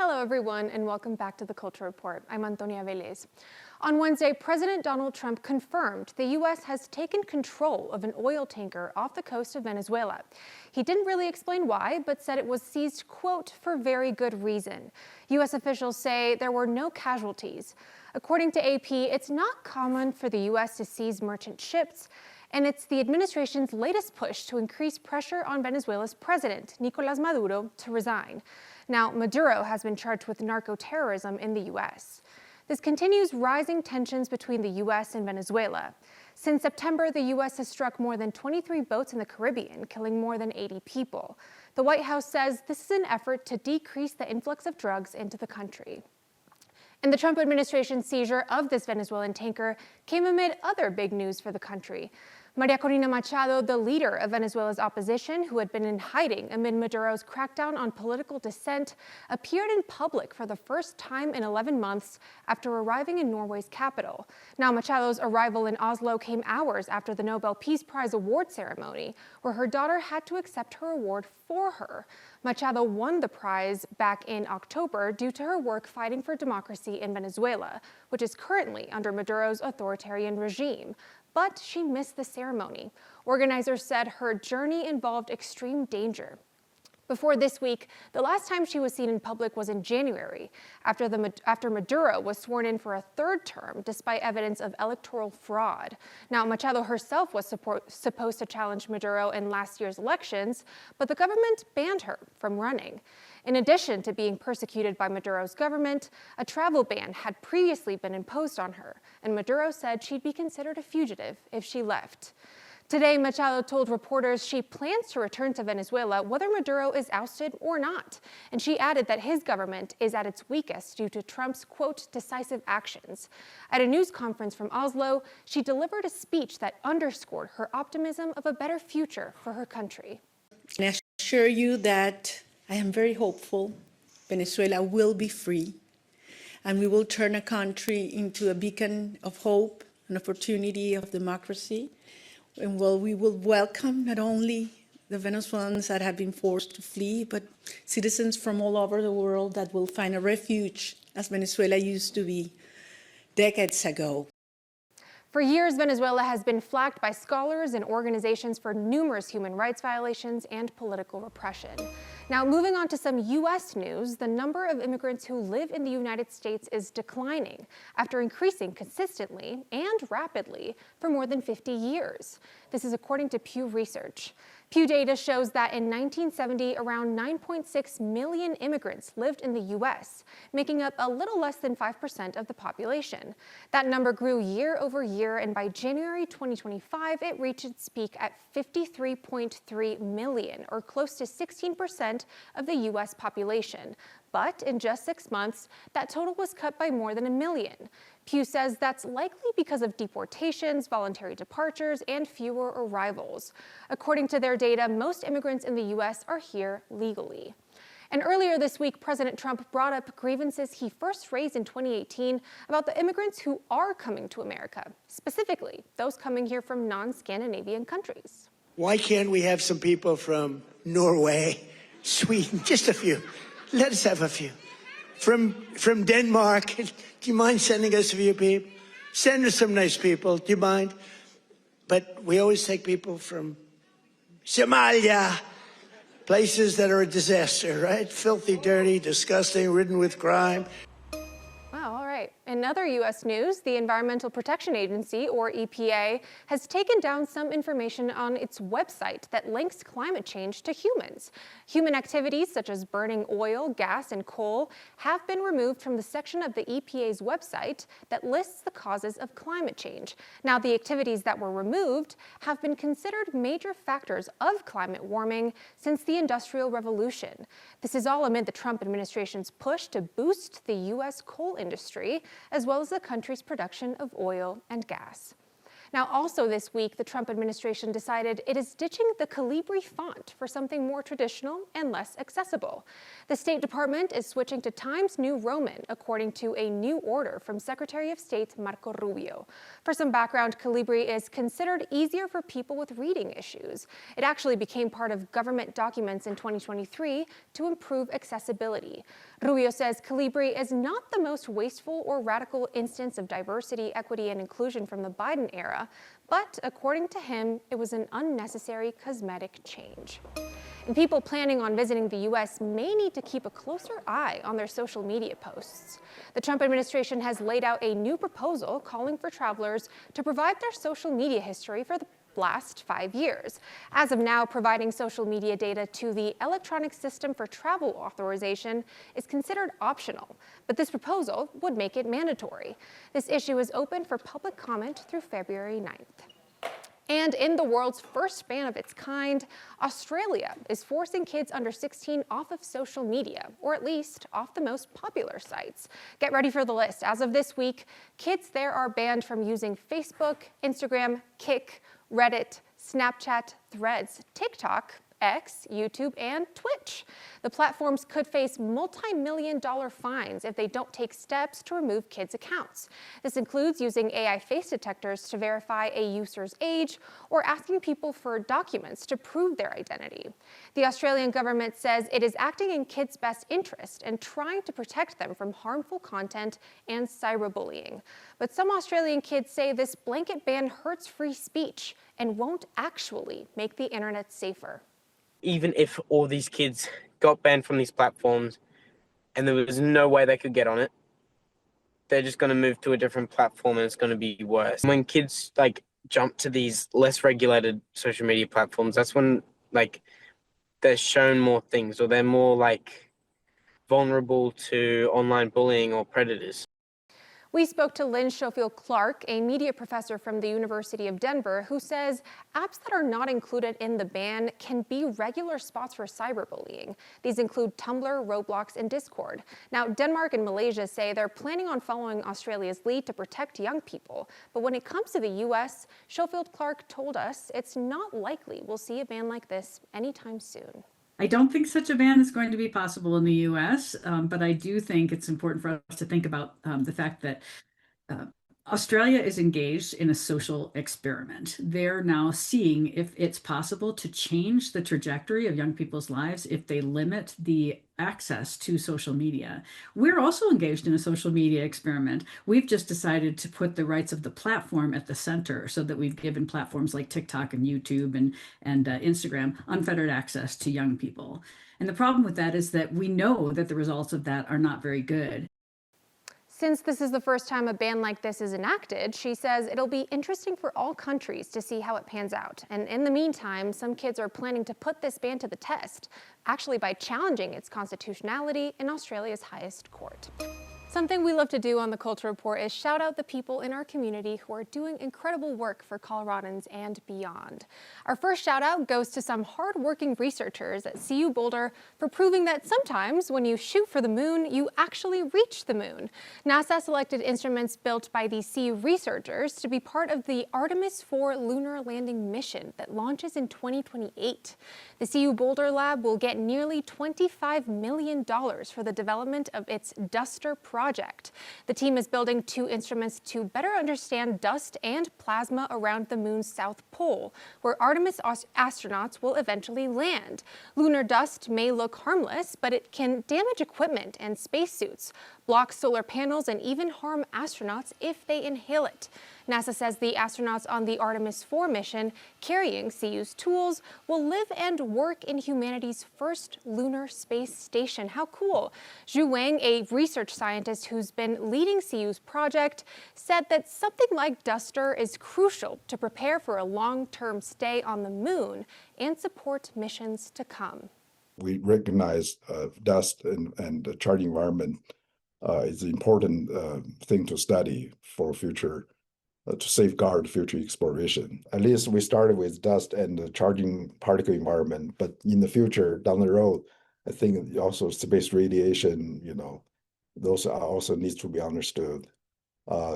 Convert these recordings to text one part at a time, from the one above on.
Hello, everyone, and welcome back to the Culture Report. I'm Antonia Velez. On Wednesday, President Donald Trump confirmed the U.S. has taken control of an oil tanker off the coast of Venezuela. He didn't really explain why, but said it was seized, quote, for very good reason. U.S. officials say there were no casualties. According to AP, it's not common for the U.S. to seize merchant ships, and it's the administration's latest push to increase pressure on Venezuela's president, Nicolás Maduro, to resign. Now, Maduro has been charged with narco-terrorism in the U.S. This continues rising tensions between the U.S. and Venezuela. Since September, the U.S. has struck more than 23 boats in the Caribbean, killing more than 80 people. The White House says this is an effort to decrease the influx of drugs into the country. And the Trump administration's seizure of this Venezuelan tanker came amid other big news for the country. Maria Corina Machado, the leader of Venezuela's opposition, who had been in hiding amid Maduro's crackdown on political dissent, appeared in public for the first time in 11 months after arriving in Norway's capital. Now, Machado's arrival in Oslo came hours after the Nobel Peace Prize award ceremony, where her daughter had to accept her award for her. Machado won the prize back in October due to her work fighting for democracy in Venezuela, which is currently under Maduro's authoritarian regime. But she missed the ceremony. Organizers said her journey involved extreme danger. Before this week, the last time she was seen in public was in January, after Maduro was sworn in for a third term, despite evidence of electoral fraud. Now, Machado herself was supposed to challenge Maduro in last year's elections, but the government banned her from running. In addition to being persecuted by Maduro's government, a travel ban had previously been imposed on her, and Maduro said she'd be considered a fugitive if she left. Today, Machado told reporters she plans to return to Venezuela whether Maduro is ousted or not. And she added that his government is at its weakest due to Trump's, quote, decisive actions. At a news conference from Oslo, she delivered a speech that underscored her optimism of a better future for her country. And I assure you that I am very hopeful Venezuela will be free, and we will turn a country into a beacon of hope, an opportunity of democracy. And we will welcome not only the Venezuelans that have been forced to flee, but citizens from all over the world that will find a refuge, as Venezuela used to be decades ago. For years, Venezuela has been flagged by scholars and organizations for numerous human rights violations and political repression. Now, moving on to some U.S. news, the number of immigrants who live in the United States is declining after increasing consistently and rapidly for more than 50 years. This is according to Pew Research. Pew data shows that in 1970, around 9.6 million immigrants lived in the U.S., making up a little less than 5% of the population. That number grew year over year, and by January 2025, it reached its peak at 53.3 million, or close to 16% of the U.S. population. But in just 6 months, that total was cut by more than 1 million. Pew says that's likely because of deportations, voluntary departures, and fewer arrivals. According to their data, most immigrants in the U.S. are here legally. And earlier this week, President Trump brought up grievances he first raised in 2018 about the immigrants who are coming to America, specifically those coming here from non-Scandinavian countries. Why can't we have some people from Norway, Sweden, just a few? Let us have a few. From Denmark, do you mind sending us a few people? Send us some nice people, do you mind? But we always take people from Somalia, places that are a disaster, right? Filthy, dirty, disgusting, ridden with crime. Wow, all right. In other U.S. news, the Environmental Protection Agency, or EPA, has taken down some information on its website that links climate change to humans. Human activities such as burning oil, gas, and coal have been removed from the section of the EPA's website that lists the causes of climate change. Now, the activities that were removed have been considered major factors of climate warming since the Industrial Revolution. This is all amid the Trump administration's push to boost the U.S. coal industry, as well as the country's production of oil and gas. Now, also this week, the Trump administration decided it is ditching the Calibri font for something more traditional and less accessible. The State Department is switching to Times New Roman, according to a new order from Secretary of State Marco Rubio. For some background, Calibri is considered easier for people with reading issues. It actually became part of government documents in 2023 to improve accessibility. Rubio says Calibri is not the most wasteful or radical instance of diversity, equity, and inclusion from the Biden era, but according to him, it was an unnecessary cosmetic change. And people planning on visiting the U.S. may need to keep a closer eye on their social media posts. The Trump administration has laid out a new proposal calling for travelers to provide their social media history for the last 5 years. As of now, providing social media data to the Electronic System for Travel Authorization is considered optional, but this proposal would make it mandatory. This issue is open for public comment through February 9th. And in the world's first ban of its kind, Australia is forcing kids under 16 off of social media, or at least off the most popular sites. Get ready for the list. As of this week, kids there are banned from using Facebook, Instagram, Kik, Reddit, Snapchat, Threads, TikTok, X, YouTube, and Twitch. The platforms could face multi-million-dollar fines if they don't take steps to remove kids' accounts. This includes using AI face detectors to verify a user's age or asking people for documents to prove their identity. The Australian government says it is acting in kids' best interest and trying to protect them from harmful content and cyberbullying. But some Australian kids say this blanket ban hurts free speech and won't actually make the internet safer. Even if all these kids got banned from these platforms and there was no way they could get on it, they're just going to move to a different platform and it's going to be worse. When kids jump to these less regulated social media platforms, that's when they're shown more things, or they're more vulnerable to online bullying or predators. We spoke to Lynn Schofield-Clark, a media professor from the University of Denver, who says apps that are not included in the ban can be regular spots for cyberbullying. These include Tumblr, Roblox, and Discord. Now, Denmark and Malaysia say they're planning on following Australia's lead to protect young people. But when it comes to the U.S., Schofield-Clark told us it's not likely we'll see a ban like this anytime soon. I don't think such a ban is going to be possible in the U.S., but I do think it's important for us to think about the fact that Australia is engaged in a social experiment. They're now seeing if it's possible to change the trajectory of young people's lives if they limit the access to social media. We're also engaged in a social media experiment. We've just decided to put the rights of the platform at the center so that we've given platforms like TikTok and YouTube and Instagram unfettered access to young people. And the problem with that is that we know that the results of that are not very good. Since this is the first time a ban like this is enacted, she says it'll be interesting for all countries to see how it pans out. And in the meantime, some kids are planning to put this ban to the test, actually by challenging its constitutionality in Australia's highest court. Something we love to do on the Culture Report is shout out the people in our community who are doing incredible work for Coloradans and beyond. Our first shout out goes to some hardworking researchers at CU Boulder for proving that sometimes when you shoot for the moon, you actually reach the moon. NASA selected instruments built by the CU researchers to be part of the Artemis 4 lunar landing mission that launches in 2028. The CU Boulder lab will get nearly $25 million for the development of its Duster project. The team is building 2 instruments to better understand dust and plasma around the moon's south pole, where Artemis astronauts will eventually land. Lunar dust may look harmless, but it can damage equipment and spacesuits, block solar panels, and even harm astronauts if they inhale it. NASA says the astronauts on the Artemis 4 mission carrying CU's tools will live and work in humanity's first lunar space station. How cool! Zhu Wang, a research scientist who's been leading CU's project, said that something like Duster is crucial to prepare for a long-term stay on the moon and support missions to come. We recognize dust and the charging environment is an important thing to study for future to safeguard future exploration. At least we started with dust and the charging particle environment, but in the future, down the road, I think also space radiation, those are also needs to be understood.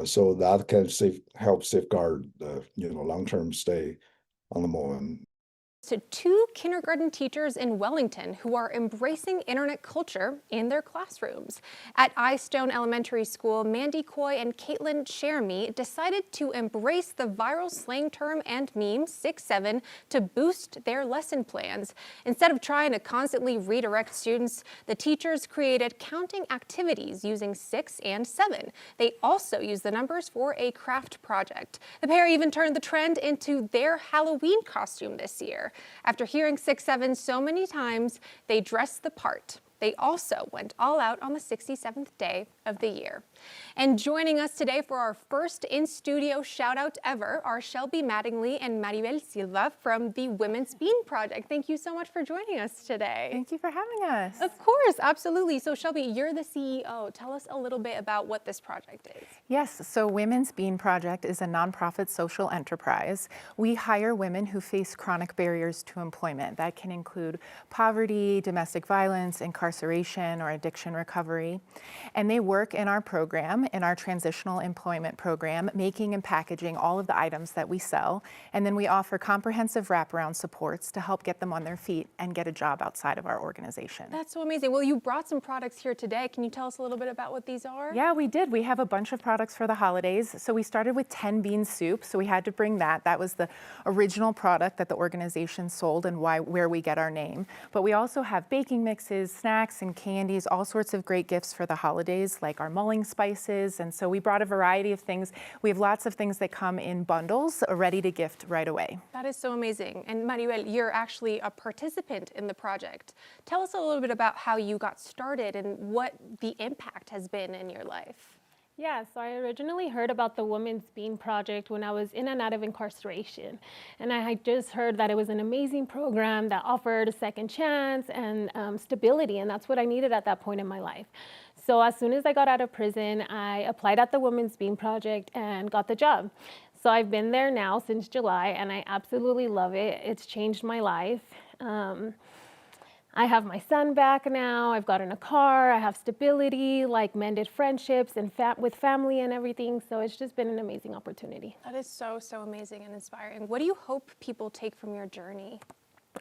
So that can help safeguard the long-term stay on the moon. To two kindergarten teachers in Wellington who are embracing internet culture in their classrooms. At Stone Elementary School, Mandy Coy and Caitlin Chermy decided to embrace the viral slang term and meme 6-7 to boost their lesson plans. Instead of trying to constantly redirect students, the teachers created counting activities using 6 and 7. They also used the numbers for a craft project. The pair even turned the trend into their Halloween costume this year. After hearing 6-7 so many times, they dressed the part. They also went all out on the 67th day of the year. And joining us today for our first in-studio shout-out ever are Shelby Mattingly and Maribel Silva from the Women's Bean Project. Thank you so much for joining us today. Thank you for having us. Of course, absolutely. So Shelby, you're the CEO. Tell us a little bit about what this project is. Yes, so Women's Bean Project is a nonprofit social enterprise. We hire women who face chronic barriers to employment. That can include poverty, domestic violence, incarceration, or addiction recovery. And they work in our program, in our transitional employment program, making and packaging all of the items that we sell. And then we offer comprehensive wraparound supports to help get them on their feet and get a job outside of our organization. That's so amazing. Well, you brought some products here today. Can you tell us a little bit about what these are? Yeah, we did. We have a bunch of products for the holidays. So we started with 10 bean soup. So we had to bring that. That was the original product that the organization sold and where we get our name. But we also have baking mixes, snacks, and candies, all sorts of great gifts for the holidays, like our mulling spices. And so we brought a variety of things. We have lots of things that come in bundles, ready to gift right away. That is so amazing. And Maribel, you're actually a participant in the project. Tell us a little bit about how you got started and what the impact has been in your life. Yeah, so I originally heard about the Women's Bean Project when I was in and out of incarceration. And I had just heard that it was an amazing program that offered a second chance and stability, and that's what I needed at that point in my life. So as soon as I got out of prison, I applied at the Women's Bean Project and got the job. So I've been there now since July, and I absolutely love it. It's changed my life. I have my son back now, I've gotten a car, I have stability, like mended friendships and with family and everything. So it's just been an amazing opportunity. That is so, so amazing and inspiring. What do you hope people take from your journey?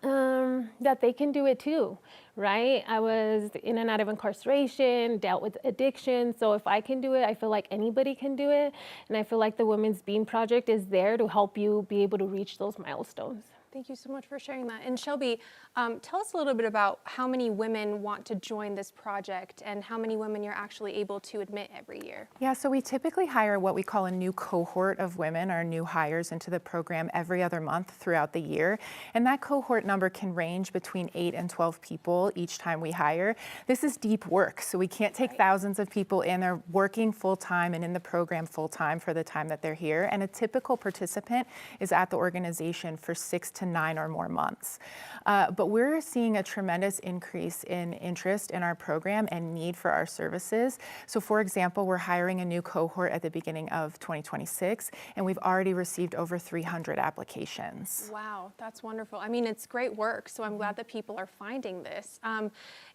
That they can do it too, right? I was in and out of incarceration, dealt with addiction. So if I can do it, I feel like anybody can do it. And I feel like the Women's Bean Project is there to help you be able to reach those milestones. Thank you so much for sharing that. And Shelby, tell us a little bit about how many women want to join this project and how many women you're actually able to admit every year. Yeah, so we typically hire what we call a new cohort of women, or new hires into the program every other month throughout the year. And that cohort number can range between 8 and 12 people each time we hire. This is deep work, so we can't take thousands of people in. They're working full-time and in the program full-time for the time that they're here. And a typical participant is at the organization for 6 to 9 or more months. But we're seeing a tremendous increase in interest in our program and need for our services. So for example, we're hiring a new cohort at the beginning of 2026, and we've already received over 300 applications. Wow, that's wonderful. I mean, it's great work, so I'm glad that people are finding this.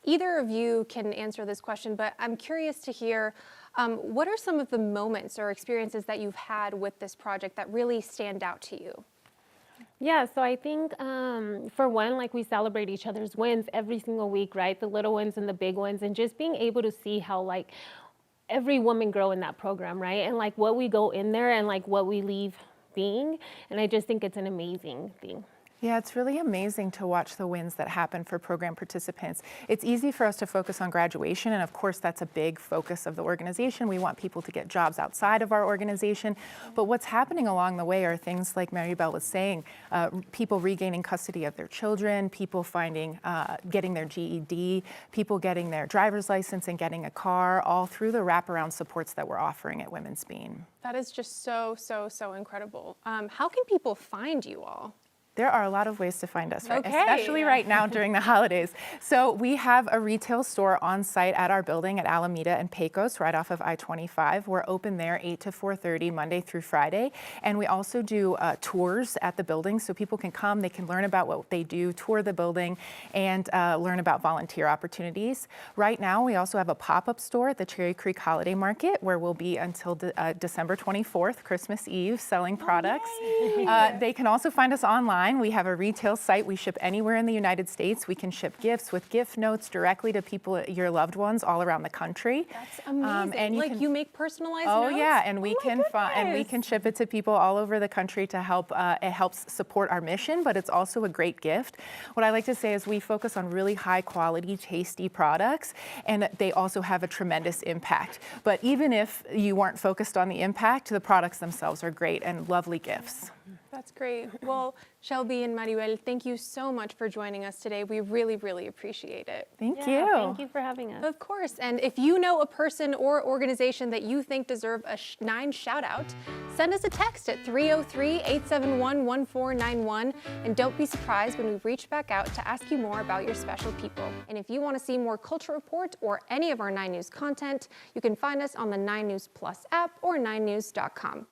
Either of you can answer this question, but I'm curious to hear, what are some of the moments or experiences that you've had with this project that really stand out to you? Yeah, so I think for one, like we celebrate each other's wins every single week, right? The little ones and the big ones, and just being able to see how like every woman grow in that program, right? And like what we go in there and like what we leave being. And I just think it's an amazing thing. Yeah, it's really amazing to watch the wins that happen for program participants. It's easy for us to focus on graduation, and of course that's a big focus of the organization. We want people to get jobs outside of our organization, but what's happening along the way are things like Maribel was saying, people regaining custody of their children, people finding, getting their GED, people getting their driver's license and getting a car, all through the wraparound supports that we're offering at Women's Bean. That is just so, so, so incredible. How can people find you all? There are a lot of ways to find us, right? Okay. Especially right now during the holidays. So we have a retail store on site at our building at Alameda and Pecos, right off of I-25. We're open there 8 to 4:30 Monday through Friday. And we also do tours at the building, so people can come, they can learn about what they do, tour the building, and learn about volunteer opportunities. Right now, we also have a pop-up store at the Cherry Creek Holiday Market, where we'll be until December 24th, Christmas Eve, selling products. They can also find us online. We have a retail site. We ship anywhere in the United States. We can ship gifts with gift notes directly to people, your loved ones, all around the country. That's amazing. And you make personalized Oh notes? yeah, and we can ship it to people all over the country to help. It helps support our mission, but it's also a great gift. What I like to say is we focus on really high quality, tasty products, and they also have a tremendous impact. But even if you weren't focused on the impact, the products themselves are great and lovely gifts. That's great. Well, Shelby and Maribel, thank you so much for joining us today. We really, really appreciate it. Thank Yeah, you. Thank you for having us. Of course. And if you know a person or organization that you think deserve a 9 shout out, send us a text at 303-871-1491. And don't be surprised when we reach back out to ask you more about your special people. And if you want to see more Culture Report or any of our 9 News content, you can find us on the 9 News Plus app or 9news.com.